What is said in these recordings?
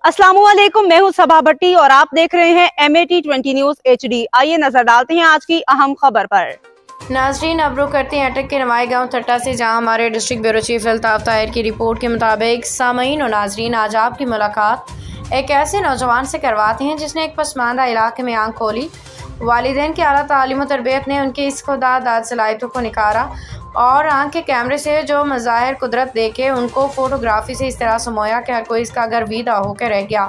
अस्सलामुअलैकुम, मैं हूं सबा भट्टी और आप देख रहे हैं MAT 20 न्यूज HD। आइए नजर डालते हैं आज की अहम खबर पर। नाजरीन, अब रुख करते हैं अटक के नवाई गाँव थट्टा से, जहां हमारे district bureau chief Altaf Tahir की रिपोर्ट के मुताबिक सामईन और नाजरीन, आज आपकी मुलाकात एक ऐसे नौजवान से करवाते हैं जिसने एक पसमानदा इलाके में आंख खोली। वालिदैन की आला तालीम और तरबियत ने उनकी इस खुदादाद सलाहियतों को निखारा और आंख के कैमरे से जो मज़ाहिर कुदरत देखे उनको फ़ोटोग्राफी से इस तरह समोया कि हर कोई इसका गर्विदा होकर रह गया।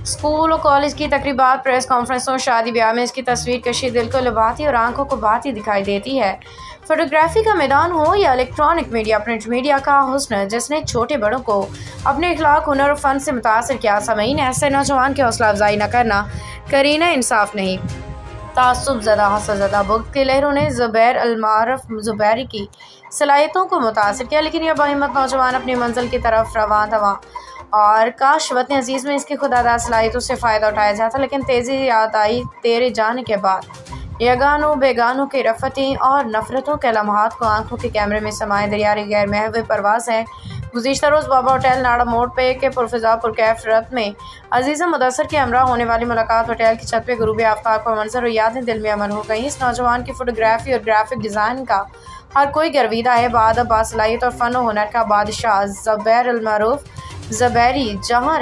स्कूल और कॉलेज की तकरीबात, प्रेस कॉन्फ्रेंसों, शादी ब्याह में इसकी तस्वीर कशी दिल को लुभाती और आंखों को भाती दिखाई देती है। फोटोग्राफी का मैदान हो या इलेक्ट्रॉनिक मीडिया, प्रिंट मीडिया का हुस्न जिसने छोटे बड़ों को अपने इखलाक, हुनर और फ़न से मुतासर किया। सामीन, ऐसे नौजवान की हौसला अफजाई न करना करीना इंसाफ नहीं। तासुब ज़दा, हसद ज़दा, बुग़्ज़ की लहरों ने ज़ुबैर अल-मारूफ ज़ुबैरी की सलाहियतों को मुतासर किया, लेकिन यह बाहिम्मत नौजवान अपनी मंजिल की तरफ रवां दवां और काश वतन अजीज़ में इसकी खुदादाद सलाहियतों से फ़ायदा उठाया जाता। लेकिन तेज़ी याद आई तेरे जाने के बाद। यगानों बेगानों की रफ़ती और नफ़रतों के लम्हात को आंखों के कैमरे में समाये दरियारी गैर महव परवास है। गुज़िश्ता रोज़ बाबा होटल नाड़ा मोड़ पे के पुरफ़िज़ा पुरकैफ रत में अजीज़ा मुदस्सर के हमरा होने वाली मुलाकात होटल की छत पे गुरूब आफ्ताब का मंजर और यादें दिल में अमर हो गई। इस नौजवान की फ़ोटोग्राफी और ग्राफिक डिज़ाइन का हर कोई गर्विदा है। बादब, बासलाहियत और फ़न और हुनर का बादशाह ज़ुबैर अल-मारूफ ज़ुबैरी जहाँ